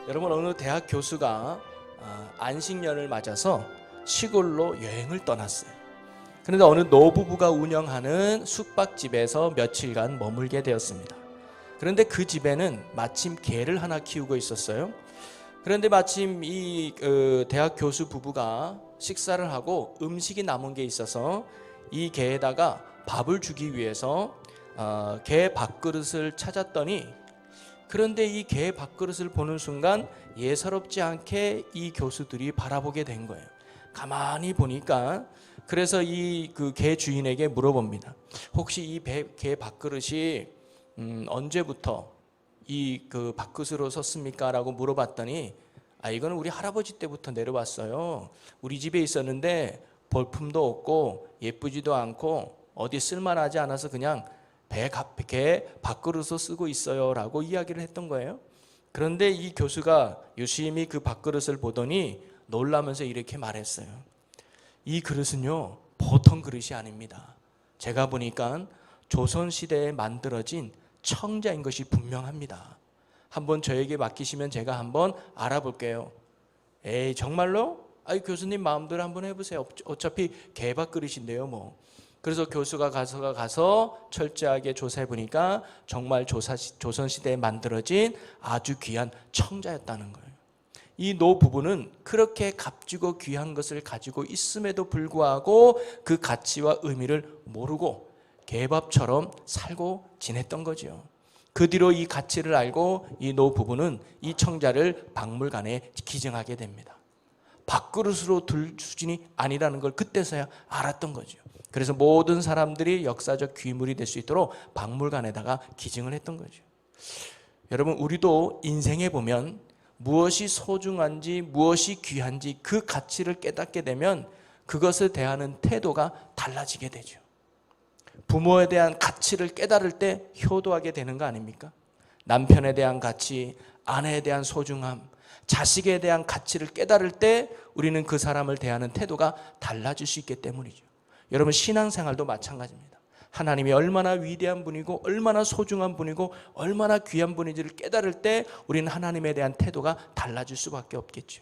여러분, 어느 대학 교수가 안식년을 맞아서 시골로 여행을 떠났어요. 그런데 어느 노부부가 운영하는 숙박집에서 며칠간 머물게 되었습니다. 그런데 그 집에는 마침 개를 하나 키우고 있었어요. 그런데 마침 이 대학 교수 부부가 식사를 하고 음식이 남은 게 있어서 이 개에다가 밥을 주기 위해서 개 밥그릇을 찾았더니, 그런데 이 개 밥그릇을 보는 순간 예사롭지 않게 이 교수들이 바라보게 된 거예요. 가만히 보니까, 그래서 이 그 개 주인에게 물어봅니다. 혹시 이 개 밥그릇이 언제부터 이 그 밥그릇으로 썼습니까? 라고 물어봤더니, 이거는 우리 할아버지 때부터 내려왔어요. 우리 집에 있었는데 볼품도 없고 예쁘지도 않고 어디 쓸만하지 않아서 그냥 개 밥그릇으로 쓰고 있어요 라고 이야기를 했던 거예요. 그런데 이 교수가 유심히 그 밥그릇을 보더니 놀라면서 이렇게 말했어요. 이 그릇은요, 보통 그릇이 아닙니다. 제가 보니까 조선시대에 만들어진 청자인 것이 분명합니다. 한번 저에게 맡기시면 제가 한번 알아볼게요. 에이, 정말로? 교수님 마음대로 한번 해보세요. 어차피 개밥그릇인데요 뭐. 그래서 교수가 가서 철저하게 조사해 보니까 정말 조선시대에 만들어진 아주 귀한 청자였다는 거예요. 이 노부부는 그렇게 값지고 귀한 것을 가지고 있음에도 불구하고 그 가치와 의미를 모르고 개밥처럼 살고 지냈던 거죠. 그 뒤로 이 가치를 알고 이 노부부는 이 청자를 박물관에 기증하게 됩니다. 밥그릇으로 둘 수준이 아니라는 걸 그때서야 알았던 거죠. 그래서 모든 사람들이 역사적 귀물이 될 수 있도록 박물관에다가 기증을 했던 거죠. 여러분, 우리도 인생에 보면 무엇이 소중한지 무엇이 귀한지 그 가치를 깨닫게 되면 그것을 대하는 태도가 달라지게 되죠. 부모에 대한 가치를 깨달을 때 효도하게 되는 거 아닙니까? 남편에 대한 가치, 아내에 대한 소중함, 자식에 대한 가치를 깨달을 때 우리는 그 사람을 대하는 태도가 달라질 수 있기 때문이죠. 여러분, 신앙생활도 마찬가지입니다. 하나님이 얼마나 위대한 분이고 얼마나 소중한 분이고 얼마나 귀한 분인지를 깨달을 때 우리는 하나님에 대한 태도가 달라질 수밖에 없겠죠.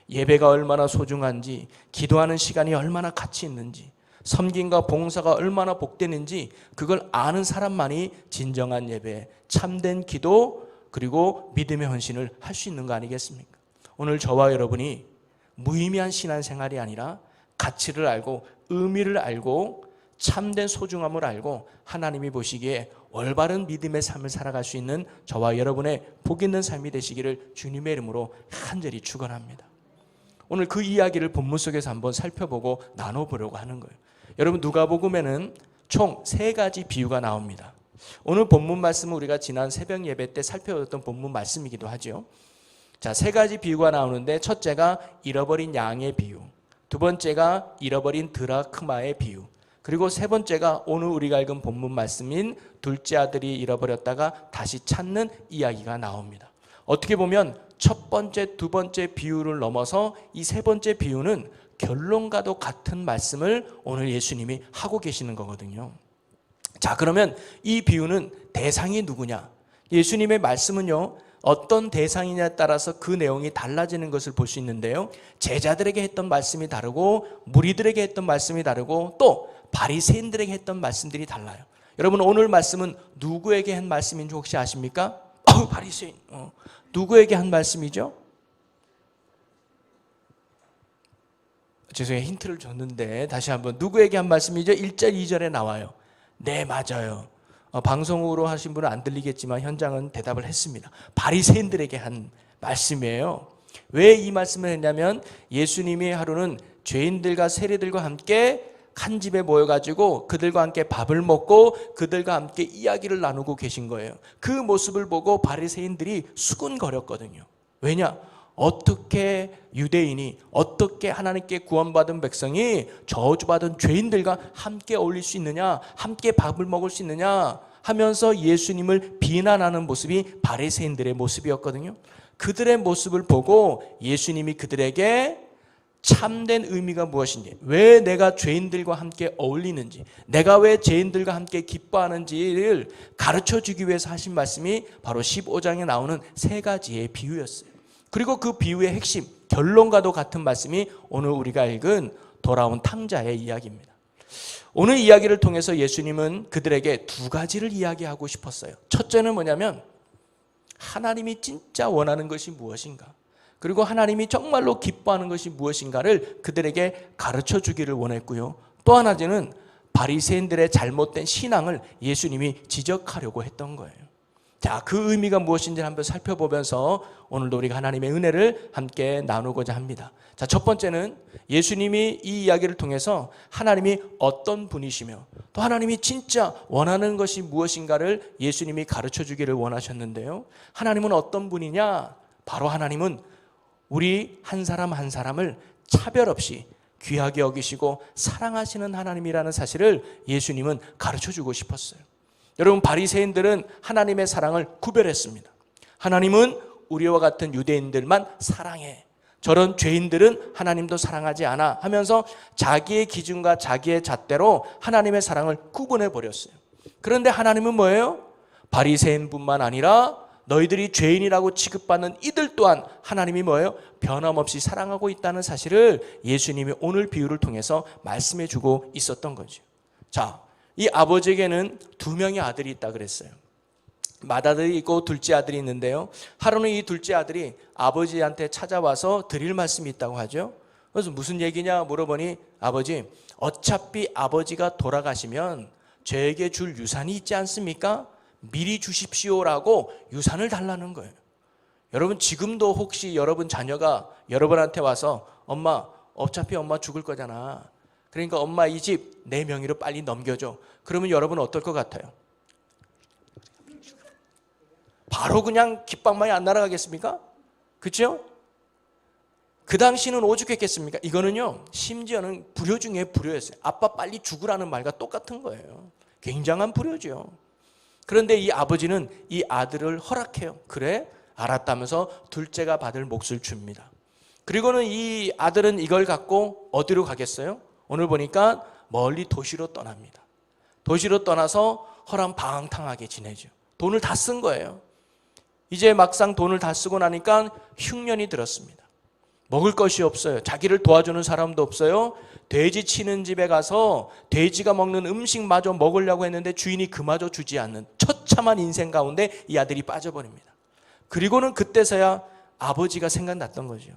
예배가 얼마나 소중한지, 기도하는 시간이 얼마나 가치 있는지, 섬김과 봉사가 얼마나 복되는지 그걸 아는 사람만이 진정한 예배, 참된 기도, 그리고 믿음의 헌신을 할 수 있는 거 아니겠습니까? 오늘 저와 여러분이 무의미한 신앙생활이 아니라 가치를 알고 의미를 알고 참된 소중함을 알고 하나님이 보시기에 올바른 믿음의 삶을 살아갈 수 있는 저와 여러분의 복 있는 삶이 되시기를 주님의 이름으로 간절히 축원합니다. 오늘 그 이야기를 본문 속에서 한번 살펴보고 나눠보려고 하는 거예요. 여러분, 누가복음에는 총 3가지 비유가 나옵니다. 오늘 본문 말씀은 우리가 지난 새벽 예배 때 살펴봤던 본문 말씀이기도 하죠. 자, 3가지 비유가 나오는데, 첫째가 잃어버린 양의 비유, 두 번째가 잃어버린 드라크마의 비유, 그리고 세 번째가 오늘 우리가 읽은 본문 말씀인 둘째 아들이 잃어버렸다가 다시 찾는 이야기가 나옵니다. 어떻게 보면 첫 번째, 두 번째 비유를 넘어서 이 세 번째 비유는 결론과도 같은 말씀을 오늘 예수님이 하고 계시는 거거든요. 자, 그러면 이 비유는 대상이 누구냐? 예수님의 말씀은요, 어떤 대상이냐에 따라서 그 내용이 달라지는 것을 볼 수 있는데요. 제자들에게 했던 말씀이 다르고 무리들에게 했던 말씀이 다르고 또 바리새인들에게 했던 말씀들이 달라요. 여러분, 오늘 말씀은 누구에게 한 말씀인지 혹시 아십니까? 바리새인. 누구에게 한 말씀이죠? 죄송해요, 힌트를 줬는데 다시 한번, 누구에게 한 말씀이죠? 1절 2절에 나와요. 네, 맞아요. 방송으로 하신 분은 안 들리겠지만 현장은 대답을 했습니다. 바리새인들에게 한 말씀이에요. 왜 이 말씀을 했냐면 예수님이 하루는 죄인들과 세리들과 함께 한 집에 모여가지고 그들과 함께 밥을 먹고 그들과 함께 이야기를 나누고 계신 거예요. 그 모습을 보고 바리새인들이 수군거렸거든요. 왜냐? 어떻게 유대인이, 어떻게 하나님께 구원받은 백성이 저주받은 죄인들과 함께 어울릴 수 있느냐, 함께 밥을 먹을 수 있느냐 하면서 예수님을 비난하는 모습이 바리새인들의 모습이었거든요. 그들의 모습을 보고 예수님이 그들에게 참된 의미가 무엇인지, 왜 내가 죄인들과 함께 어울리는지, 내가 왜 죄인들과 함께 기뻐하는지를 가르쳐 주기 위해서 하신 말씀이 바로 15장에 나오는 3가지의 비유였어요. 그리고 그 비유의 핵심, 결론과도 같은 말씀이 오늘 우리가 읽은 돌아온 탕자의 이야기입니다. 오늘 이야기를 통해서 예수님은 그들에게 두 가지를 이야기하고 싶었어요. 첫째는 뭐냐면 하나님이 진짜 원하는 것이 무엇인가, 그리고 하나님이 정말로 기뻐하는 것이 무엇인가를 그들에게 가르쳐 주기를 원했고요. 또 하나는 바리새인들의 잘못된 신앙을 예수님이 지적하려고 했던 거예요. 자, 그 의미가 무엇인지 한번 살펴보면서 오늘도 우리가 하나님의 은혜를 함께 나누고자 합니다. 자, 첫 번째는 예수님이 이 이야기를 통해서 하나님이 어떤 분이시며 또 하나님이 진짜 원하는 것이 무엇인가를 예수님이 가르쳐 주기를 원하셨는데요. 하나님은 어떤 분이냐? 바로 하나님은 우리 한 사람 한 사람을 차별 없이 귀하게 여기시고 사랑하시는 하나님이라는 사실을 예수님은 가르쳐 주고 싶었어요. 여러분, 바리새인들은 하나님의 사랑을 구별했습니다. 하나님은 우리와 같은 유대인들만 사랑해, 저런 죄인들은 하나님도 사랑하지 않아 하면서 자기의 기준과 자기의 잣대로 하나님의 사랑을 구분해 버렸어요. 그런데 하나님은 뭐예요? 바리새인뿐만 아니라 너희들이 죄인이라고 취급받는 이들 또한 하나님이 뭐예요? 변함없이 사랑하고 있다는 사실을 예수님이 오늘 비유를 통해서 말씀해 주고 있었던 거죠. 자, 이 아버지에게는 두 명의 아들이 있다 그랬어요. 맏아들이 있고 둘째 아들이 있는데요. 하루는 이 둘째 아들이 아버지한테 찾아와서 드릴 말씀이 있다고 하죠. 그래서 무슨 얘기냐 물어보니, 아버지, 어차피 아버지가 돌아가시면 저에게 줄 유산이 있지 않습니까? 미리 주십시오라고 유산을 달라는 거예요. 여러분, 지금도 혹시 여러분 자녀가 여러분한테 와서 엄마, 어차피 엄마 죽을 거잖아, 그러니까 엄마 이 집 내 명의로 빨리 넘겨줘, 그러면 여러분 어떨 것 같아요? 바로 그냥 깃방망이 안 날아가겠습니까? 그렇죠? 그 당시는 오죽했겠습니까? 이거는요, 심지어는 불효 중에 불효였어요. 아빠 빨리 죽으라는 말과 똑같은 거예요. 굉장한 불효죠. 그런데 이 아버지는 이 아들을 허락해요. 그래? 알았다면서 둘째가 받을 몫을 줍니다. 그리고는 이 아들은 이걸 갖고 어디로 가겠어요? 오늘 보니까 멀리 도시로 떠납니다. 도시로 떠나서 허랑방탕하게 지내죠. 돈을 다 쓴 거예요. 이제 막상 돈을 다 쓰고 나니까 흉년이 들었습니다. 먹을 것이 없어요. 자기를 도와주는 사람도 없어요. 돼지 치는 집에 가서 돼지가 먹는 음식마저 먹으려고 했는데 주인이 그마저 주지 않는 처참한 인생 가운데 이 아들이 빠져버립니다. 그리고는 그때서야 아버지가 생각났던 거죠.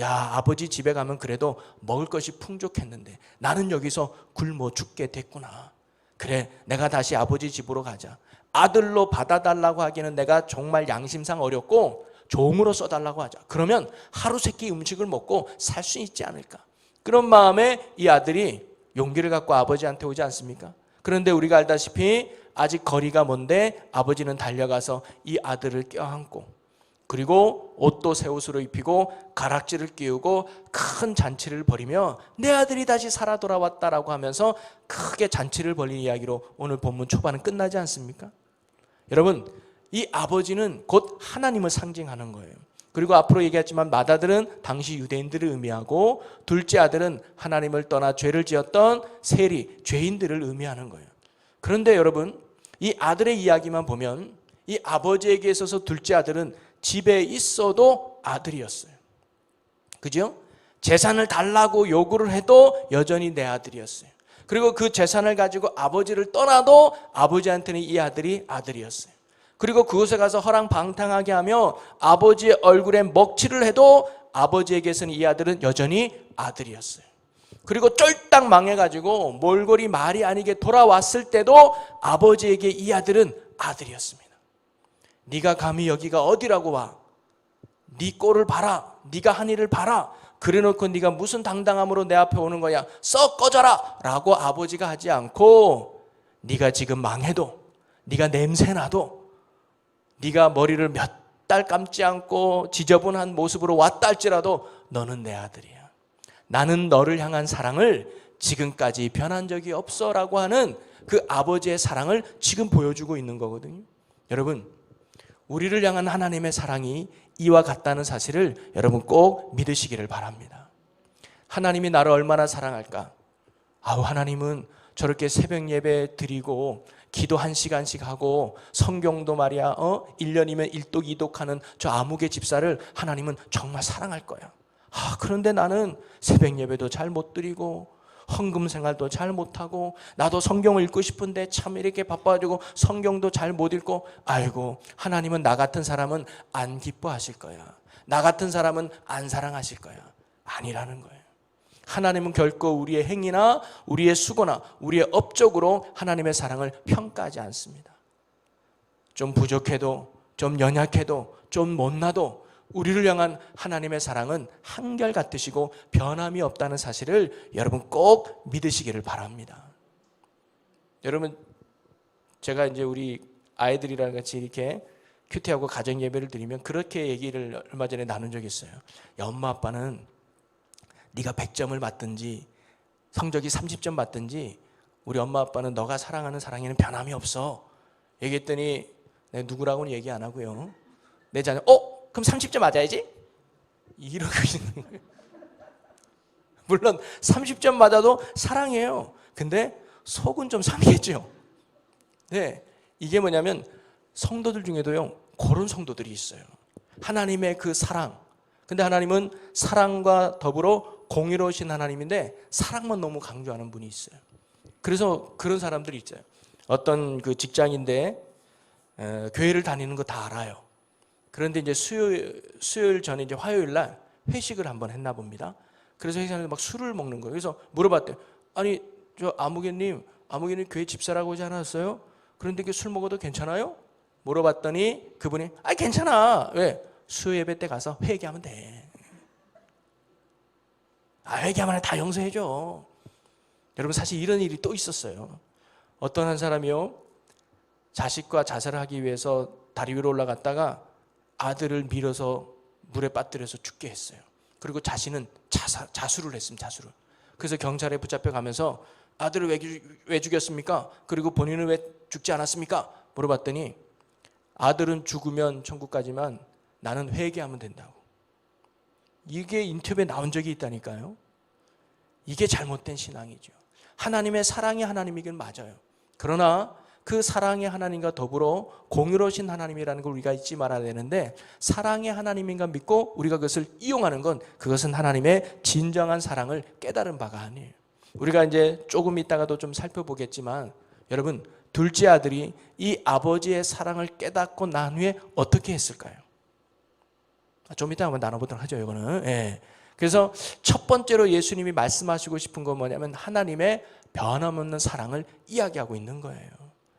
야, 아버지 집에 가면 그래도 먹을 것이 풍족했는데 나는 여기서 굶어 죽게 됐구나. 그래, 내가 다시 아버지 집으로 가자. 아들로 받아달라고 하기는 내가 정말 양심상 어렵고 종으로 써달라고 하자. 그러면 하루 세끼 음식을 먹고 살 수 있지 않을까. 그런 마음에 이 아들이 용기를 갖고 아버지한테 오지 않습니까? 그런데 우리가 알다시피 아직 거리가 먼데 아버지는 달려가서 이 아들을 껴안고, 그리고 옷도 새 옷으로 입히고 가락지를 끼우고 큰 잔치를 벌이며 내 아들이 다시 살아 돌아왔다라고 하면서 크게 잔치를 벌린 이야기로 오늘 본문 초반은 끝나지 않습니까? 여러분, 이 아버지는 곧 하나님을 상징하는 거예요. 그리고 앞으로 얘기했지만 맏아들은 당시 유대인들을 의미하고 둘째 아들은 하나님을 떠나 죄를 지었던 세리, 죄인들을 의미하는 거예요. 그런데 여러분, 이 아들의 이야기만 보면 이 아버지에게 있어서 둘째 아들은 집에 있어도 아들이었어요. 그죠? 재산을 달라고 요구를 해도 여전히 내 아들이었어요. 그리고 그 재산을 가지고 아버지를 떠나도 아버지한테는 이 아들이 아들이었어요. 그리고 그곳에 가서 허랑방탕하게 하며 아버지의 얼굴에 먹칠을 해도 아버지에게서는 이 아들은 여전히 아들이었어요. 그리고 쫄딱 망해가지고 몰골이 말이 아니게 돌아왔을 때도 아버지에게 이 아들은 아들이었습니다. 네가 감히 여기가 어디라고 와? 네 꼴을 봐라. 네가 한 일을 봐라. 그래놓고 네가 무슨 당당함으로 내 앞에 오는 거야? 썩 꺼져라! 라고 아버지가 하지 않고, 네가 지금 망해도, 네가 냄새나도, 네가 머리를 몇 달 감지 않고 지저분한 모습으로 왔다 할지라도 너는 내 아들이야. 나는 너를 향한 사랑을 지금까지 변한 적이 없어 라고 하는 그 아버지의 사랑을 지금 보여주고 있는 거거든요. 여러분, 우리를 향한 하나님의 사랑이 이와 같다는 사실을 여러분 꼭 믿으시기를 바랍니다. 하나님이 나를 얼마나 사랑할까? 아우, 하나님은 저렇게 새벽 예배 드리고 기도 1시간씩 하고 성경도 말이야 1년이면 1독 2독 하는 저 아무개 집사를 하나님은 정말 사랑할 거야. 그런데 나는 새벽 예배도 잘 못 드리고 헌금 생활도 잘 못하고 나도 성경을 읽고 싶은데 참 이렇게 바빠가지고 성경도 잘 못 읽고, 아이고, 하나님은 나 같은 사람은 안 기뻐하실 거야. 나 같은 사람은 안 사랑하실 거야. 아니라는 거예요. 하나님은 결코 우리의 행위나 우리의 수고나 우리의 업적으로 하나님의 사랑을 평가하지 않습니다. 좀 부족해도, 좀 연약해도, 좀 못나도 우리를 향한 하나님의 사랑은 한결같으시고 변함이 없다는 사실을 여러분 꼭 믿으시기를 바랍니다. 여러분, 제가 이제 우리 아이들이랑 같이 이렇게 큐티하고 가정 예배를 드리면 그렇게 얘기를 얼마 전에 나눈 적이 있어요. 야, 엄마 아빠는 네가 100점을 받든지 성적이 30점 받든지 우리 엄마 아빠는 너가 사랑하는 사랑에는 변함이 없어. 얘기했더니 내가 누구라고는 얘기 안 하고요. 내 자녀 그럼 30점 맞아야지? 이러고 있는 거예요. 물론 30점 맞아도 사랑해요. 근데 속은 좀 상했죠. 네, 이게 뭐냐면 성도들 중에도요 그런 성도들이 있어요. 하나님의 그 사랑. 근데 하나님은 사랑과 더불어 공의로우신 하나님인데 사랑만 너무 강조하는 분이 있어요. 그래서 그런 사람들이 있어요. 어떤 그 직장인데 교회를 다니는 거 다 알아요. 그런데 이제 수요일 전에 이제 화요일 날 회식을 한번 했나 봅니다. 그래서 회식하는데 막 술을 먹는 거예요. 그래서 물어봤대요. 아니, 저 아무개님 교회 집사라고 하지 않았어요? 그런데 이렇게 술 먹어도 괜찮아요? 물어봤더니 그분이 괜찮아. 왜? 수요 예배 때 가서 회개하면 돼. 회개하면 다 용서해줘. 여러분, 사실 이런 일이 또 있었어요. 어떤 한 사람이요, 자식과 자살을 하기 위해서 다리 위로 올라갔다가 아들을 밀어서 물에 빠뜨려서 죽게 했어요. 그리고 자신은 자수를 했습니다. 자수를. 그래서 경찰에 붙잡혀 가면서 아들을 왜 죽였습니까? 그리고 본인은 왜 죽지 않았습니까? 물어봤더니 아들은 죽으면 천국 가지만 나는 회개하면 된다고. 이게 인터뷰에 나온 적이 있다니까요. 이게 잘못된 신앙이죠. 하나님의 사랑이 하나님이길 맞아요. 그러나 그 사랑의 하나님과 더불어 공의로우신 하나님이라는 걸 우리가 잊지 말아야 되는데, 사랑의 하나님인가 믿고 우리가 그것을 이용하는 건 그것은 하나님의 진정한 사랑을 깨달은 바가 아니에요. 우리가 이제 조금 있다가도 좀 살펴보겠지만, 여러분, 둘째 아들이 이 아버지의 사랑을 깨닫고 난 후에 어떻게 했을까요? 좀 이따 한번 나눠보도록 하죠. 이거는. 예. 그래서 첫 번째로 예수님이 말씀하시고 싶은 건 뭐냐면 하나님의 변함없는 사랑을 이야기하고 있는 거예요.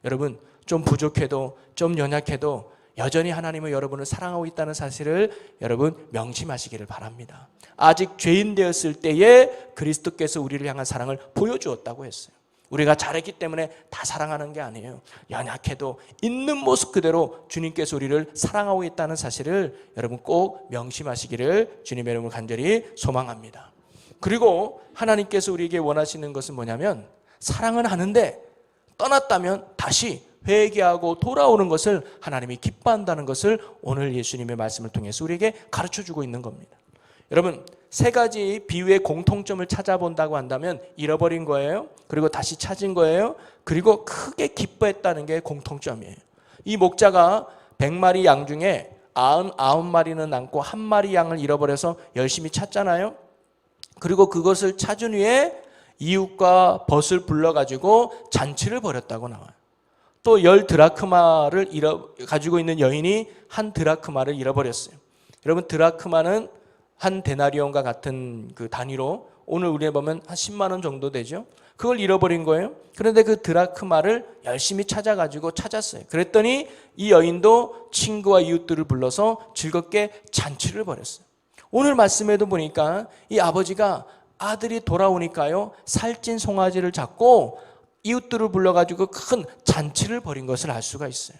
여러분, 좀 부족해도 좀 연약해도 여전히 하나님은 여러분을 사랑하고 있다는 사실을 여러분 명심하시기를 바랍니다. 아직 죄인 되었을 때에 그리스도께서 우리를 향한 사랑을 보여주었다고 했어요. 우리가 잘했기 때문에 다 사랑하는 게 아니에요. 연약해도 있는 모습 그대로 주님께서 우리를 사랑하고 있다는 사실을 여러분 꼭 명심하시기를 주님의 이름으로 간절히 소망합니다. 그리고 하나님께서 우리에게 원하시는 것은 뭐냐면, 사랑은 하는데 떠났다면 다시 회개하고 돌아오는 것을 하나님이 기뻐한다는 것을 오늘 예수님의 말씀을 통해서 우리에게 가르쳐주고 있는 겁니다. 여러분, 세 가지 비유의 공통점을 찾아본다고 한다면 잃어버린 거예요, 그리고 다시 찾은 거예요, 그리고 크게 기뻐했다는 게 공통점이에요. 이 목자가 100마리 양 중에 99마리는 남고 1마리 양을 잃어버려서 열심히 찾잖아요. 그리고 그것을 찾은 후에 이웃과 벗을 불러가지고 잔치를 벌였다고 나와요. 또 10드라크마를 가지고 있는 여인이 1드라크마를 잃어버렸어요. 여러분, 드라크마는 한 데나리온과 같은 그 단위로 오늘 우리에 보면 한 10만 원 정도 되죠. 그걸 잃어버린 거예요. 그런데 그 드라크마를 열심히 찾았어요. 그랬더니 이 여인도 친구와 이웃들을 불러서 즐겁게 잔치를 벌였어요. 오늘 말씀에도 보니까 이 아버지가 아들이 돌아오니까요, 살찐 송아지를 잡고 이웃들을 불러가지고 큰 잔치를 벌인 것을 알 수가 있어요.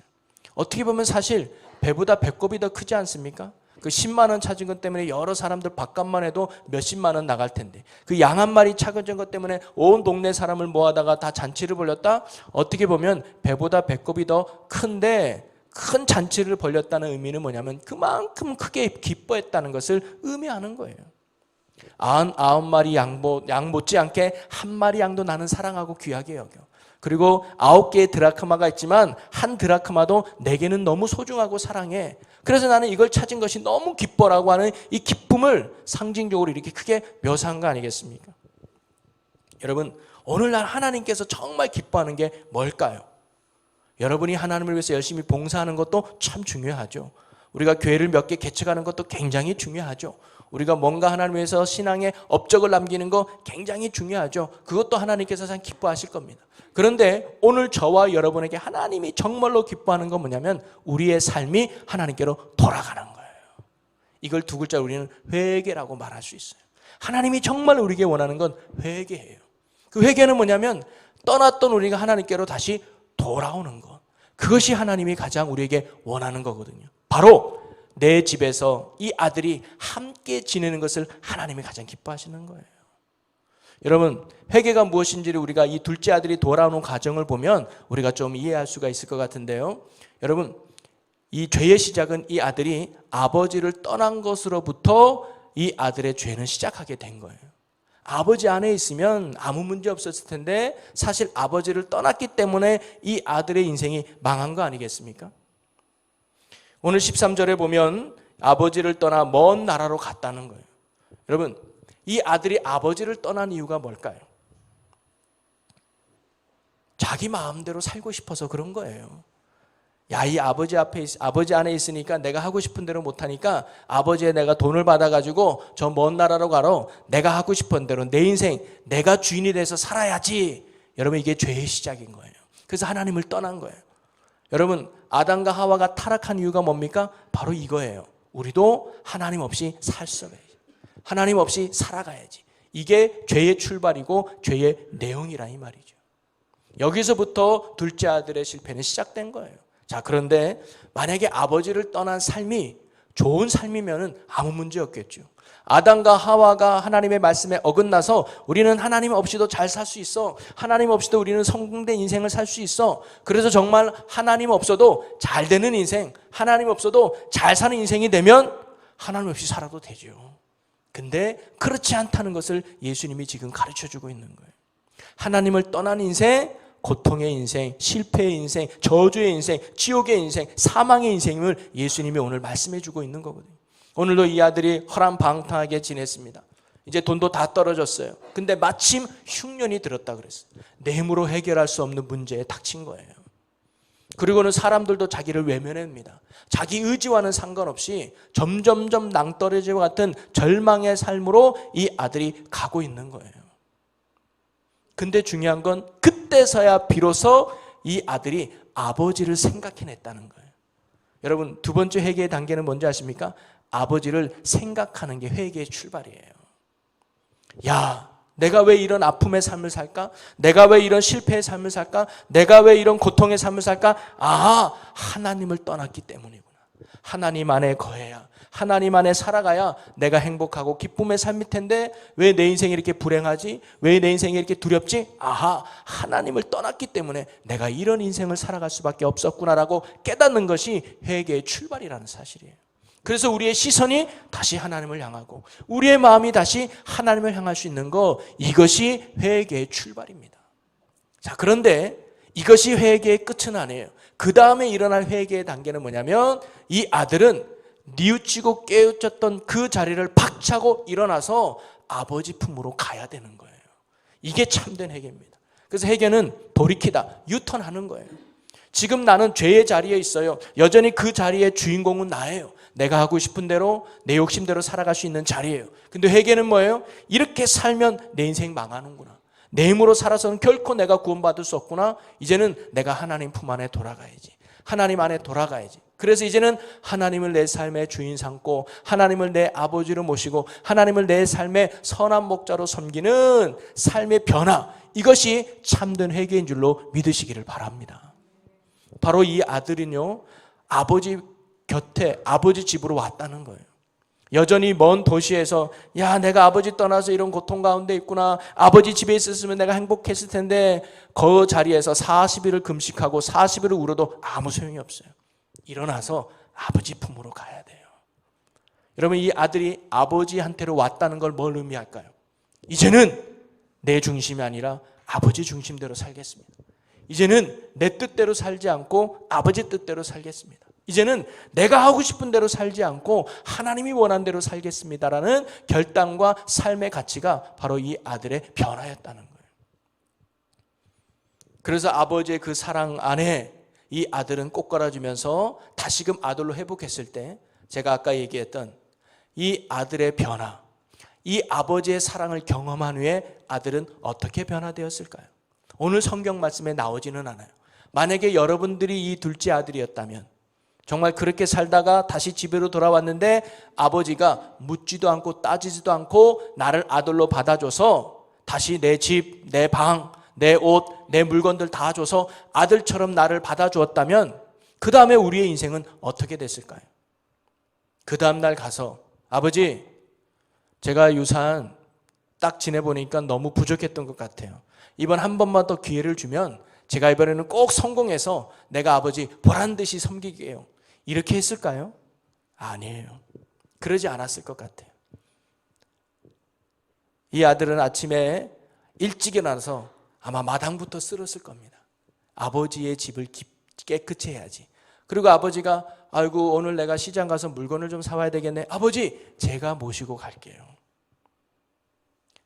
어떻게 보면 사실 배보다 배꼽이 더 크지 않습니까? 그 10만 원 찾은 것 때문에 여러 사람들 밥값만 해도 몇십만 원 나갈 텐데, 그 양 한 마리 찾은 것 때문에 온 동네 사람을 모아다가 다 잔치를 벌였다? 어떻게 보면 배보다 배꼽이 더 큰데 큰 잔치를 벌였다는 의미는 뭐냐면 그만큼 크게 기뻐했다는 것을 의미하는 거예요. 99마리 양 못지않게 1마리 양도 나는 사랑하고 귀하게 여겨. 그리고 9개의 드라크마가 있지만 한 드라크마도 내게는 너무 소중하고 사랑해. 그래서 나는 이걸 찾은 것이 너무 기뻐라고 하는 이 기쁨을 상징적으로 이렇게 크게 묘사한 거 아니겠습니까? 여러분, 오늘날 하나님께서 정말 기뻐하는 게 뭘까요? 여러분이 하나님을 위해서 열심히 봉사하는 것도 참 중요하죠. 우리가 교회를 몇 개 개척하는 것도 굉장히 중요하죠. 우리가 뭔가 하나님 위해서 신앙의 업적을 남기는 거 굉장히 중요하죠. 그것도 하나님께서 참 기뻐하실 겁니다. 그런데 오늘 저와 여러분에게 하나님이 정말로 기뻐하는 건 뭐냐면 우리의 삶이 하나님께로 돌아가는 거예요. 이걸 두 글자로 우리는 회개라고 말할 수 있어요. 하나님이 정말 우리에게 원하는 건 회개예요. 그 회개는 뭐냐면 떠났던 우리가 하나님께로 다시 돌아오는 것. 그것이 하나님이 가장 우리에게 원하는 거거든요. 바로 내 집에서 이 아들이 함께 지내는 것을 하나님이 가장 기뻐하시는 거예요. 여러분, 회개가 무엇인지를 우리가 이 둘째 아들이 돌아오는 과정을 보면 우리가 좀 이해할 수가 있을 것 같은데요. 여러분, 이 죄의 시작은 이 아들이 아버지를 떠난 것으로부터 이 아들의 죄는 시작하게 된 거예요. 아버지 안에 있으면 아무 문제 없었을 텐데 사실 아버지를 떠났기 때문에 이 아들의 인생이 망한 거 아니겠습니까? 오늘 13절에 보면 아버지를 떠나 먼 나라로 갔다는 거예요. 여러분, 이 아들이 아버지를 떠난 이유가 뭘까요? 자기 마음대로 살고 싶어서 그런 거예요. 야, 이 아버지 안에 있으니까 내가 하고 싶은 대로 못하니까 아버지의 내가 돈을 받아가지고 저 먼 나라로 가러 내가 하고 싶은 대로 내 인생 내가 주인이 돼서 살아야지. 여러분, 이게 죄의 시작인 거예요. 그래서 하나님을 떠난 거예요. 여러분, 아담과 하와가 타락한 이유가 뭡니까? 바로 이거예요. 우리도 하나님 없이 살 수 없어요. 하나님 없이 살아가야지. 이게 죄의 출발이고 죄의 내용이라 이 말이죠. 여기서부터 둘째 아들의 실패는 시작된 거예요. 자, 그런데 만약에 아버지를 떠난 삶이 좋은 삶이면 아무 문제 없겠죠. 아담과 하와가 하나님의 말씀에 어긋나서 우리는 하나님 없이도 잘 살 수 있어. 하나님 없이도 우리는 성공된 인생을 살 수 있어. 그래서 정말 하나님 없어도 잘 되는 인생, 하나님 없어도 잘 사는 인생이 되면 하나님 없이 살아도 되죠. 근데 그렇지 않다는 것을 예수님이 지금 가르쳐주고 있는 거예요. 하나님을 떠난 인생, 고통의 인생, 실패의 인생, 저주의 인생, 지옥의 인생, 사망의 인생임을 예수님이 오늘 말씀해주고 있는 거거든요. 오늘도 이 아들이 허랑방탕하게 지냈습니다. 이제 돈도 다 떨어졌어요. 근데 마침 흉년이 들었다 그랬어요. 내 힘으로 해결할 수 없는 문제에 닥친 거예요. 그리고는 사람들도 자기를 외면합니다. 자기 의지와는 상관없이 점점점 낭떠러지와 같은 절망의 삶으로 이 아들이 가고 있는 거예요. 근데 중요한 건 그때서야 비로소 이 아들이 아버지를 생각해냈다는 거예요. 여러분, 두 번째 회개의 단계는 뭔지 아십니까? 아버지를 생각하는 게 회개의 출발이에요. 야, 내가 왜 이런 아픔의 삶을 살까? 내가 왜 이런 실패의 삶을 살까? 내가 왜 이런 고통의 삶을 살까? 아, 하나님을 떠났기 때문이구나. 하나님 안에 거해야, 하나님 안에 살아가야 내가 행복하고 기쁨의 삶일 텐데 왜 내 인생이 이렇게 불행하지? 왜 내 인생이 이렇게 두렵지? 아하, 하나님을 떠났기 때문에 내가 이런 인생을 살아갈 수밖에 없었구나라고 깨닫는 것이 회개의 출발이라는 사실이에요. 그래서 우리의 시선이 다시 하나님을 향하고 우리의 마음이 다시 하나님을 향할 수 있는 것, 이것이 회개의 출발입니다. 자, 그런데 이것이 회개의 끝은 아니에요. 그 다음에 일어날 회개의 단계는 뭐냐면 이 아들은 뉘우치고 깨우쳤던 그 자리를 박차고 일어나서 아버지 품으로 가야 되는 거예요. 이게 참된 회개입니다. 그래서 회개는 돌이키다, 유턴하는 거예요. 지금 나는 죄의 자리에 있어요. 여전히 그 자리의 주인공은 나예요. 내가 하고 싶은 대로 내 욕심대로 살아갈 수 있는 자리예요. 근데 회개는 뭐예요? 이렇게 살면 내 인생 망하는구나. 내 힘으로 살아서는 결코 내가 구원받을 수 없구나. 이제는 내가 하나님 품 안에 돌아가야지. 하나님 안에 돌아가야지. 그래서 이제는 하나님을 내 삶의 주인 삼고 하나님을 내 아버지로 모시고 하나님을 내 삶의 선한 목자로 섬기는 삶의 변화, 이것이 참된 회개인 줄로 믿으시기를 바랍니다. 바로 이 아들은요, 아버지 곁에, 아버지 집으로 왔다는 거예요. 여전히 먼 도시에서 야, 내가 아버지 떠나서 이런 고통 가운데 있구나, 아버지 집에 있었으면 내가 행복했을 텐데, 그 자리에서 40일을 금식하고 40일을 울어도 아무 소용이 없어요. 일어나서 아버지 품으로 가야 돼요. 여러분, 이 아들이 아버지한테로 왔다는 걸 뭘 의미할까요? 이제는 내 중심이 아니라 아버지 중심대로 살겠습니다. 이제는 내 뜻대로 살지 않고 아버지 뜻대로 살겠습니다. 이제는 내가 하고 싶은 대로 살지 않고 하나님이 원하는 대로 살겠습니다라는 결단과 삶의 가치가 바로 이 아들의 변화였다는 거예요. 그래서 아버지의 그 사랑 안에 이 아들은 꼬꾸라지면서 다시금 아들로 회복했을 때 제가 아까 얘기했던 이 아들의 변화, 이 아버지의 사랑을 경험한 후에 아들은 어떻게 변화되었을까요? 오늘 성경 말씀에 나오지는 않아요. 만약에 여러분들이 이 둘째 아들이었다면 정말 그렇게 살다가 다시 집으로 돌아왔는데 아버지가 묻지도 않고 따지지도 않고 나를 아들로 받아줘서 다시 내 집, 내 방, 내 옷, 내 물건들 다 줘서 아들처럼 나를 받아주었다면 그 다음에 우리의 인생은 어떻게 됐을까요? 그 다음날 가서 아버지, 제가 유산 딱 지내보니까 너무 부족했던 것 같아요. 이번 한 번만 더 기회를 주면 제가 이번에는 꼭 성공해서 내가 아버지 보란듯이 섬기게요. 이렇게 했을까요? 아니에요. 그러지 않았을 것 같아요. 이 아들은 아침에 일찍 일어나서 아마 마당부터 쓸었을 겁니다. 아버지의 집을 깨끗이 해야지. 그리고 아버지가 아이고 오늘 내가 시장 가서 물건을 좀 사와야 되겠네. 아버지 제가 모시고 갈게요.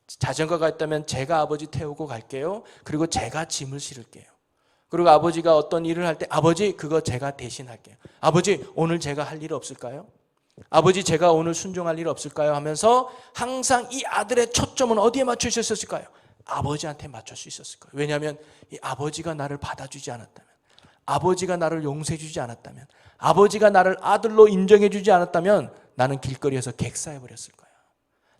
자전거가 있다면 제가 아버지 태우고 갈게요. 그리고 제가 짐을 실을게요. 그리고 아버지가 어떤 일을 할 때 아버지 그거 제가 대신할게요. 아버지 오늘 제가 할 일 없을까요? 아버지 제가 오늘 순종할 일 없을까요? 하면서 항상 이 아들의 초점은 어디에 맞춰 있었을까요? 아버지한테 맞출 수 있었을 거예요. 왜냐하면 이 아버지가 나를 받아주지 않았다면, 아버지가 나를 용서해 주지 않았다면, 아버지가 나를 아들로 인정해 주지 않았다면 나는 길거리에서 객사해 버렸을 거야.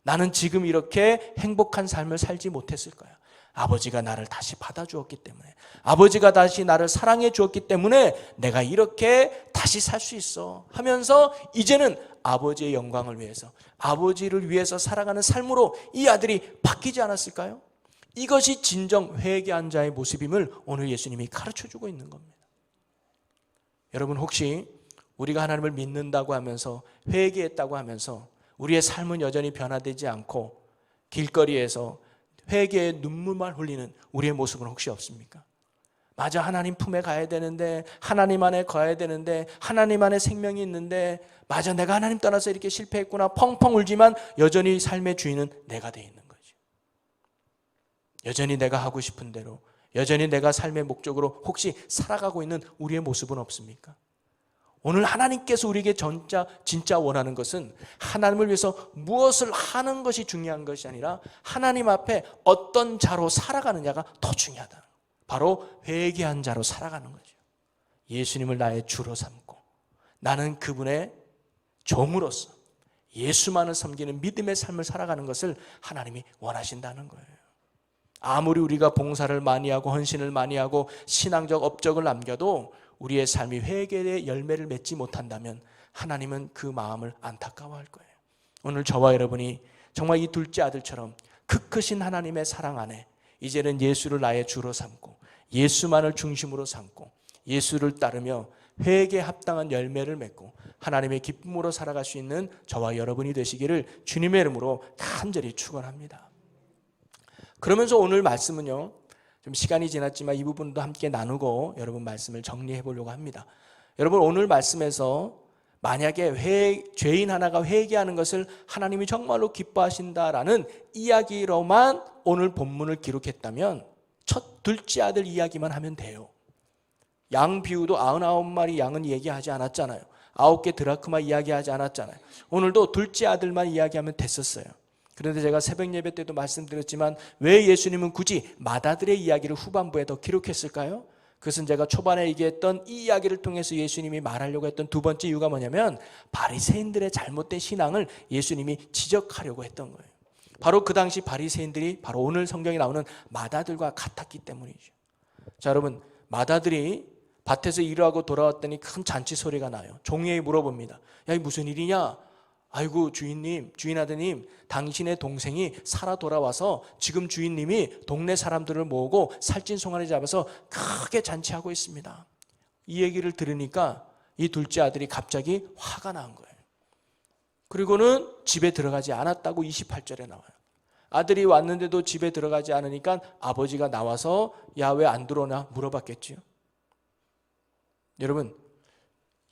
나는 지금 이렇게 행복한 삶을 살지 못했을 거야. 아버지가 나를 다시 받아주었기 때문에, 아버지가 다시 나를 사랑해 주었기 때문에 내가 이렇게 다시 살 수 있어 하면서 이제는 아버지의 영광을 위해서, 아버지를 위해서 살아가는 삶으로 이 아들이 바뀌지 않았을까요? 이것이 진정 회개한 자의 모습임을 오늘 예수님이 가르쳐주고 있는 겁니다. 여러분 혹시 우리가 하나님을 믿는다고 하면서 회개했다고 하면서 우리의 삶은 여전히 변화되지 않고 길거리에서 회개의 눈물만 흘리는 우리의 모습은 혹시 없습니까? 맞아, 하나님 품에 가야 되는데, 하나님 안에 거야 되는데, 하나님 안에 생명이 있는데, 맞아, 내가 하나님 떠나서 이렇게 실패했구나 펑펑 울지만 여전히 삶의 주인은 내가 돼 있는 거죠. 여전히 내가 하고 싶은 대로, 여전히 내가 삶의 목적으로 혹시 살아가고 있는 우리의 모습은 없습니까? 오늘 하나님께서 우리에게 진짜 원하는 것은 하나님을 위해서 무엇을 하는 것이 중요한 것이 아니라 하나님 앞에 어떤 자로 살아가느냐가 더 중요하다. 바로 회개한 자로 살아가는 거죠. 예수님을 나의 주로 삼고 나는 그분의 종으로서 예수만을 섬기는 믿음의 삶을 살아가는 것을 하나님이 원하신다는 거예요. 아무리 우리가 봉사를 많이 하고 헌신을 많이 하고 신앙적 업적을 남겨도 우리의 삶이 회개의 열매를 맺지 못한다면 하나님은 그 마음을 안타까워할 거예요. 오늘 저와 여러분이 정말 이 둘째 아들처럼 크크신 하나님의 사랑 안에 이제는 예수를 나의 주로 삼고 예수만을 중심으로 삼고 예수를 따르며 회개에 합당한 열매를 맺고 하나님의 기쁨으로 살아갈 수 있는 저와 여러분이 되시기를 주님의 이름으로 간절히 축원합니다. 그러면서 오늘 말씀은요, 좀 시간이 지났지만 이 부분도 함께 나누고 여러분 말씀을 정리해 보려고 합니다. 여러분 오늘 말씀에서 만약에 죄인 하나가 회개하는 것을 하나님이 정말로 기뻐하신다라는 이야기로만 오늘 본문을 기록했다면 둘째 아들 이야기만 하면 돼요. 양 비유도 99마리 양은 얘기하지 않았잖아요. 9개 드라크마 이야기하지 않았잖아요. 오늘도 둘째 아들만 이야기하면 됐었어요. 그런데 제가 새벽 예배 때도 말씀드렸지만 왜 예수님은 굳이 맏아들의 이야기를 후반부에 더 기록했을까요? 그것은 제가 초반에 얘기했던 이 이야기를 통해서 예수님이 말하려고 했던 두 번째 이유가 뭐냐면 바리새인들의 잘못된 신앙을 예수님이 지적하려고 했던 거예요. 바로 그 당시 바리새인들이 바로 오늘 성경에 나오는 맏아들과 같았기 때문이죠. 자, 여러분 맏아들이 밭에서 일하고 돌아왔더니 큰 잔치 소리가 나요. 종에게 물어봅니다. 야, 이게 무슨 일이냐? 아이고 주인님, 주인 아드님, 당신의 동생이 살아 돌아와서 지금 주인님이 동네 사람들을 모으고 살찐 송아지 잡아서 크게 잔치하고 있습니다. 이 얘기를 들으니까 이 둘째 아들이 갑자기 화가 난 거예요. 그리고는 집에 들어가지 않았다고 28절에 나와요. 아들이 왔는데도 집에 들어가지 않으니까 아버지가 나와서 야, 왜 안 들어오나 물어봤겠지요. 여러분,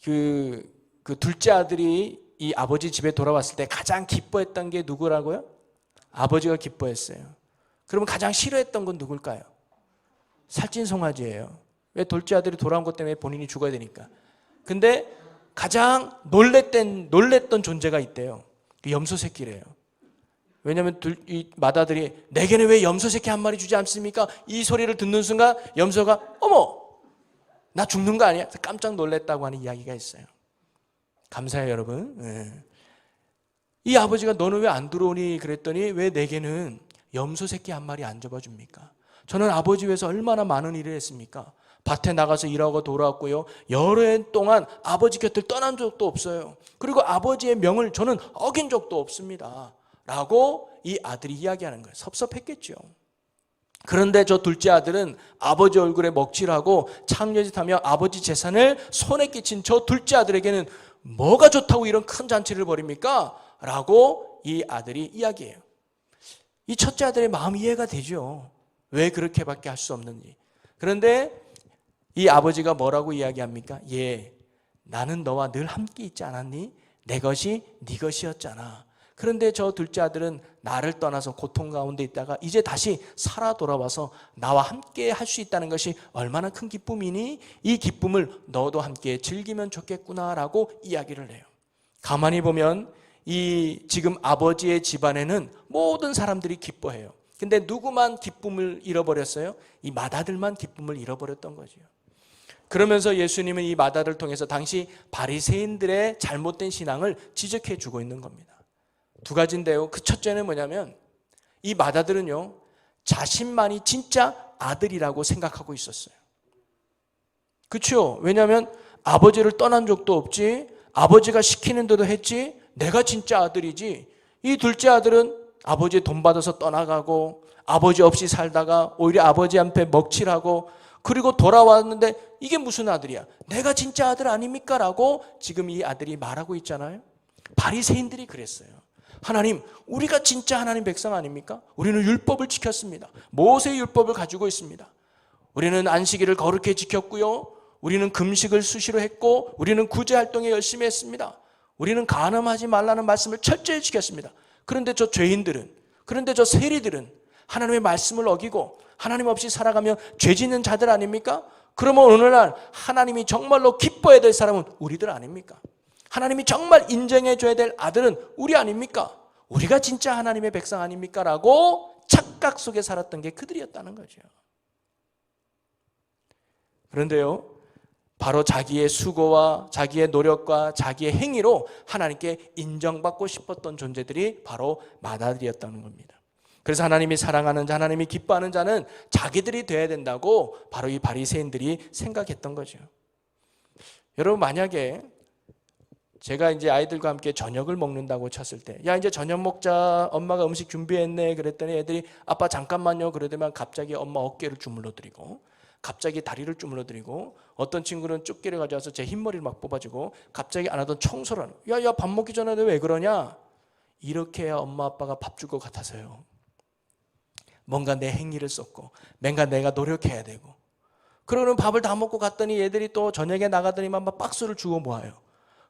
그 둘째 아들이 이 아버지 집에 돌아왔을 때 가장 기뻐했던 게 누구라고요? 아버지가 기뻐했어요. 그러면 가장 싫어했던 건 누굴까요? 살찐송아지예요. 왜? 둘째 아들이 돌아온 것 때문에 본인이 죽어야 되니까. 근데 가장 놀랬던 존재가 있대요. 그 염소 새끼래요. 왜냐하면 이 맏아들이 내게는 왜 염소 새끼 한 마리 주지 않습니까? 이 소리를 듣는 순간 염소가 어머, 나 죽는 거 아니야? 깜짝 놀랐다고 하는 이야기가 있어요. 감사해요, 여러분. 네. 이 아버지가 너는 왜 안 들어오니? 그랬더니 왜 내게는 염소 새끼 한 마리 안 잡아줍니까? 저는 아버지 위해서 얼마나 많은 일을 했습니까? 밭에 나가서 일하고 돌아왔고요. 여러 해 동안 아버지 곁을 떠난 적도 없어요. 그리고 아버지의 명을 저는 어긴 적도 없습니다. 라고 이 아들이 이야기하는 거예요. 섭섭했겠죠. 그런데 저 둘째 아들은 아버지 얼굴에 먹칠하고 창녀짓하며 아버지 재산을 손에 끼친 저 둘째 아들에게는 뭐가 좋다고 이런 큰 잔치를 벌입니까? 라고 이 아들이 이야기해요. 이 첫째 아들의 마음 이해가 되죠. 왜 그렇게밖에 할 수 없는지. 그런데 이 아버지가 뭐라고 이야기합니까? 예, 나는 너와 늘 함께 있지 않았니? 내 것이 네 것이었잖아. 그런데 저 둘째 아들은 나를 떠나서 고통 가운데 있다가 이제 다시 살아 돌아와서 나와 함께 할 수 있다는 것이 얼마나 큰 기쁨이니? 이 기쁨을 너도 함께 즐기면 좋겠구나라고 이야기를 해요. 가만히 보면 이 지금 아버지의 집안에는 모든 사람들이 기뻐해요. 근데 누구만 기쁨을 잃어버렸어요? 이 맏아들만 기쁨을 잃어버렸던 거죠. 그러면서 예수님은 이 맏아들을 통해서 당시 바리새인들의 잘못된 신앙을 지적해 주고 있는 겁니다. 두 가지인데요. 그 첫째는 뭐냐면 이 맏아들은요, 자신만이 진짜 아들이라고 생각하고 있었어요. 그렇죠? 왜냐하면 아버지를 떠난 적도 없지, 아버지가 시키는 대로 했지, 내가 진짜 아들이지. 이 둘째 아들은 아버지 돈 받아서 떠나가고 아버지 없이 살다가 오히려 아버지한테 먹칠하고 그리고 돌아왔는데 이게 무슨 아들이야? 내가 진짜 아들 아닙니까? 라고 지금 이 아들이 말하고 있잖아요. 바리새인들이 그랬어요. 하나님, 우리가 진짜 하나님 백성 아닙니까? 우리는 율법을 지켰습니다. 모세의 율법을 가지고 있습니다. 우리는 안식일을 거룩히 지켰고요. 우리는 금식을 수시로 했고 우리는 구제 활동에 열심히 했습니다. 우리는 간음하지 말라는 말씀을 철저히 지켰습니다. 그런데 저 죄인들은, 그런데 저 세리들은 하나님의 말씀을 어기고 하나님 없이 살아가며 죄 짓는 자들 아닙니까? 그러면 오늘날 하나님이 정말로 기뻐해야 될 사람은 우리들 아닙니까? 하나님이 정말 인정해 줘야 될 아들은 우리 아닙니까? 우리가 진짜 하나님의 백성 아닙니까? 라고 착각 속에 살았던 게 그들이었다는 거죠. 그런데요, 바로 자기의 수고와 자기의 노력과 자기의 행위로 하나님께 인정받고 싶었던 존재들이 바로 맏아들이었다는 겁니다. 그래서 하나님이 사랑하는 자, 하나님이 기뻐하는 자는 자기들이 돼야 된다고 바로 이 바리새인들이 생각했던 거죠. 여러분, 만약에 제가 이제 아이들과 함께 저녁을 먹는다고 쳤을 때, 야, 이제 저녁 먹자, 엄마가 음식 준비했네 그랬더니 애들이 아빠 잠깐만요 그러더만 갑자기 엄마 어깨를 주물러드리고 갑자기 다리를 주물러드리고 어떤 친구는 쫓기를 가져와서 제 흰머리를 막 뽑아주고 갑자기 안 하던 청소를 하는, 야 밥 먹기 전에 왜 그러냐? 이렇게 해야 엄마 아빠가 밥 줄 것 같아서요. 뭔가 내 행위를 썼고 뭔가 내가 노력해야 되고, 그러고는 밥을 다 먹고 갔더니 얘들이 또 저녁에 나가더니만 막 박스를 주고 모아요.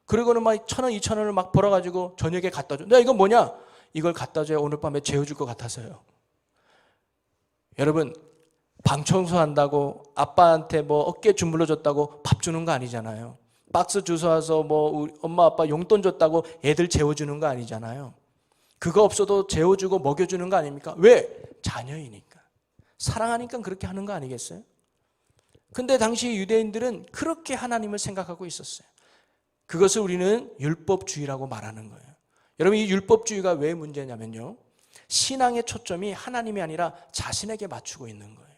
그리고는 막 1,000원, 2,000원을 막 벌어가지고 저녁에 갖다 줘. 내가 이건 뭐냐? 이걸 갖다 줘야 오늘 밤에 재워줄 것 같아서요. 여러분, 방 청소한다고 아빠한테 뭐 어깨 주물러 줬다고 밥 주는 거 아니잖아요. 박스 주워와서 뭐 우리 엄마 아빠 용돈 줬다고 애들 재워주는 거 아니잖아요. 그거 없어도 재워주고 먹여주는 거 아닙니까? 왜? 자녀이니까. 사랑하니까 그렇게 하는 거 아니겠어요? 근데 당시 유대인들은 그렇게 하나님을 생각하고 있었어요. 그것을 우리는 율법주의라고 말하는 거예요. 여러분, 이 율법주의가 왜 문제냐면요, 신앙의 초점이 하나님이 아니라 자신에게 맞추고 있는 거예요.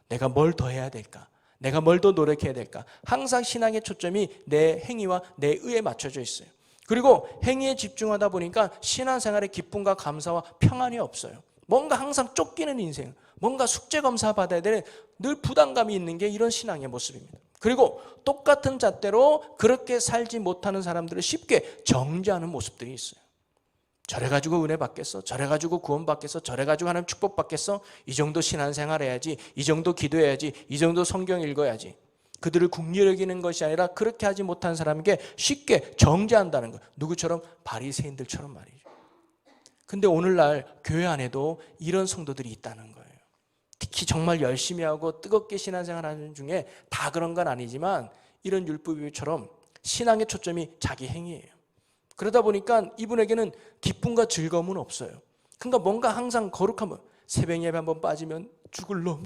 내가 뭘 더 해야 될까? 내가 뭘 더 노력해야 될까? 항상 신앙의 초점이 내 행위와 내 의에 맞춰져 있어요. 그리고 행위에 집중하다 보니까 신앙생활의 기쁨과 감사와 평안이 없어요. 뭔가 항상 쫓기는 인생, 뭔가 숙제 검사 받아야 되는 늘 부담감이 있는 게 이런 신앙의 모습입니다. 그리고 똑같은 잣대로 그렇게 살지 못하는 사람들을 쉽게 정죄하는 모습들이 있어요. 저래 가지고 은혜 받겠어? 저래 가지고 구원 받겠어? 저래 가지고 하나님 축복 받겠어? 이 정도 신앙생활 해야지, 이 정도 기도해야지, 이 정도 성경 읽어야지. 그들을 국리를 여기는 것이 아니라 그렇게 하지 못한 사람에게 쉽게 정죄한다는 거예요. 누구처럼? 바리새인들처럼 말이죠. 근데 오늘날 교회 안에도 이런 성도들이 있다는 거예요. 특히 정말 열심히 하고 뜨겁게 신앙생활 하는 중에 다 그런 건 아니지만 이런 율법주의처럼 신앙의 초점이 자기 행위예요. 그러다 보니까 이분에게는 기쁨과 즐거움은 없어요. 그러니까 뭔가 항상 거룩하면 새벽 예배 한번 빠지면 죽을 놈.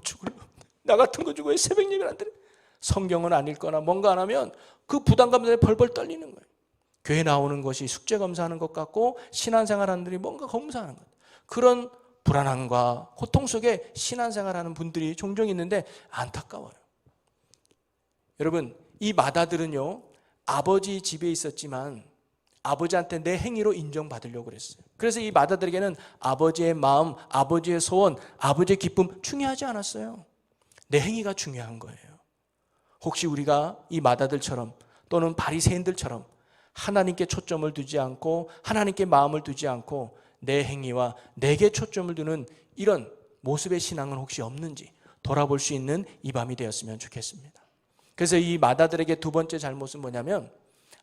나 같은 거 죽어야 새벽 예배를 안 드려. 성경은 안 읽거나 뭔가 안 하면 그 부담감 때문에 벌벌 떨리는 거예요. 교회 나오는 것이 숙제 검사하는 것 같고 신앙생활하는 분들이 뭔가 검사하는 것. 그런 불안함과 고통 속에 신앙생활하는 분들이 종종 있는데 안타까워요. 여러분, 이 마다들은요, 아버지 집에 있었지만 아버지한테 내 행위로 인정받으려고 그랬어요. 그래서 이 마다들에게는 아버지의 마음, 아버지의 소원, 아버지의 기쁨 중요하지 않았어요. 내 행위가 중요한 거예요. 혹시 우리가 이 마다들처럼 또는 바리새인들처럼 하나님께 초점을 두지 않고 하나님께 마음을 두지 않고 내 행위와 내게 초점을 두는 이런 모습의 신앙은 혹시 없는지 돌아볼 수 있는 이 밤이 되었으면 좋겠습니다. 그래서 이 마다들에게 두 번째 잘못은 뭐냐면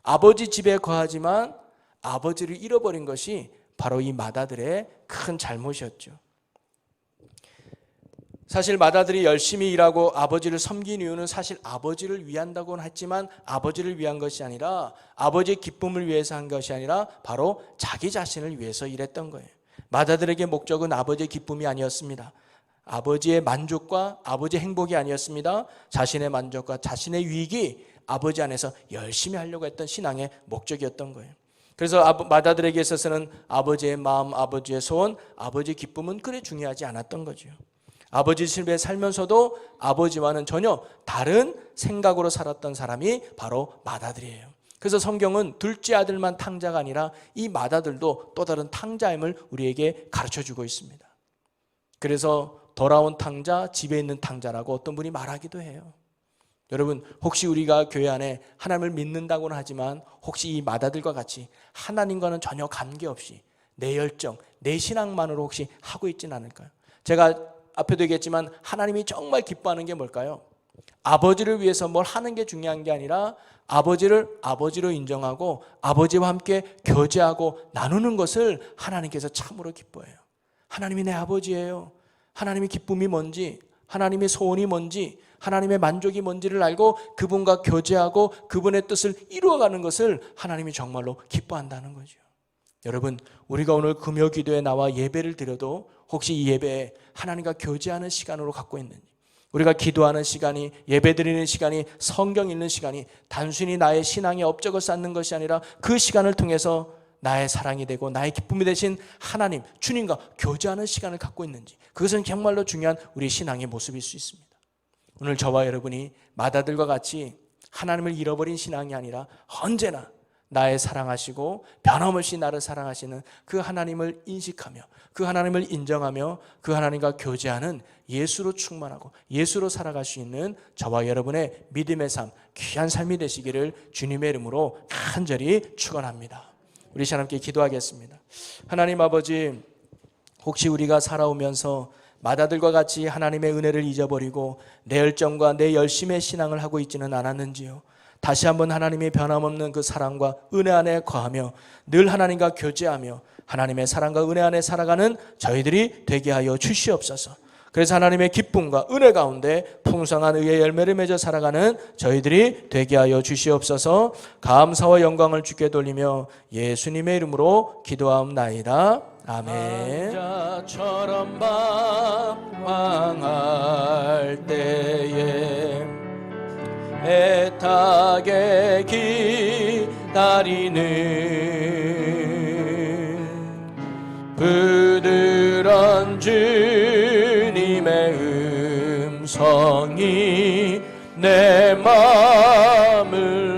아버지 집에 거하지만 아버지를 잃어버린 것이 바로 이 마다들의 큰 잘못이었죠. 사실 마다들이 열심히 일하고 아버지를 섬긴 이유는 사실 아버지를 위한다고는 했지만 아버지를 위한 것이 아니라 아버지의 기쁨을 위해서 한 것이 아니라 바로 자기 자신을 위해서 일했던 거예요. 마다들에게 목적은 아버지의 기쁨이 아니었습니다. 아버지의 만족과 아버지의 행복이 아니었습니다. 자신의 만족과 자신의 유익이 아버지 안에서 열심히 하려고 했던 신앙의 목적이었던 거예요. 그래서 마다들에게 있어서는 아버지의 마음, 아버지의 소원, 아버지의 기쁨은 그리 중요하지 않았던 거죠. 아버지 집에 살면서도 아버지와는 전혀 다른 생각으로 살았던 사람이 바로 마다들이에요. 그래서 성경은 둘째 아들만 탕자가 아니라 이 마다들도 또 다른 탕자임을 우리에게 가르쳐주고 있습니다. 그래서 돌아온 탕자, 집에 있는 탕자라고 어떤 분이 말하기도 해요. 여러분, 혹시 우리가 교회 안에 하나님을 믿는다고는 하지만 혹시 이 마다들과 같이 하나님과는 전혀 관계없이 내 열정, 내 신앙만으로 혹시 하고 있지는 않을까요? 제가 앞에도 얘기했지만 하나님이 정말 기뻐하는 게 뭘까요? 아버지를 위해서 뭘 하는 게 중요한 게 아니라 아버지를 아버지로 인정하고 아버지와 함께 교제하고 나누는 것을 하나님께서 참으로 기뻐해요. 하나님이 내 아버지예요. 하나님의 기쁨이 뭔지, 하나님의 소원이 뭔지, 하나님의 만족이 뭔지를 알고 그분과 교제하고 그분의 뜻을 이루어가는 것을 하나님이 정말로 기뻐한다는 거죠. 여러분, 우리가 오늘 금요 기도에 나와 예배를 드려도 혹시 이 예배에 하나님과 교제하는 시간으로 갖고 있는지, 우리가 기도하는 시간이, 예배 드리는 시간이, 성경 읽는 시간이 단순히 나의 신앙의 업적을 쌓는 것이 아니라 그 시간을 통해서 나의 사랑이 되고 나의 기쁨이 되신 하나님, 주님과 교제하는 시간을 갖고 있는지, 그것은 정말로 중요한 우리 신앙의 모습일 수 있습니다. 오늘 저와 여러분이 마다들과 같이 하나님을 잃어버린 신앙이 아니라 언제나 나의 사랑하시고 변함없이 나를 사랑하시는 그 하나님을 인식하며 그 하나님을 인정하며 그 하나님과 교제하는 예수로 충만하고 예수로 살아갈 수 있는 저와 여러분의 믿음의 삶, 귀한 삶이 되시기를 주님의 이름으로 간절히 축원합니다. 우리 하나님께 기도하겠습니다. 하나님 아버지, 혹시 우리가 살아오면서 마다들과 같이 하나님의 은혜를 잊어버리고 내 열정과 내 열심의 신앙을 하고 있지는 않았는지요. 다시 한번 하나님의 변함없는 그 사랑과 은혜 안에 거하며 늘 하나님과 교제하며 하나님의 사랑과 은혜 안에 살아가는 저희들이 되게 하여 주시옵소서. 그래서 하나님의 기쁨과 은혜 가운데 풍성한 의의 열매를 맺어 살아가는 저희들이 되게 하여 주시옵소서. 감사와 영광을 주께 돌리며 예수님의 이름으로 기도하옵나이다. 아멘. 자처럼 방황할 때에 애타게 기다리는 부드러운 주님의 음성이 내 마음을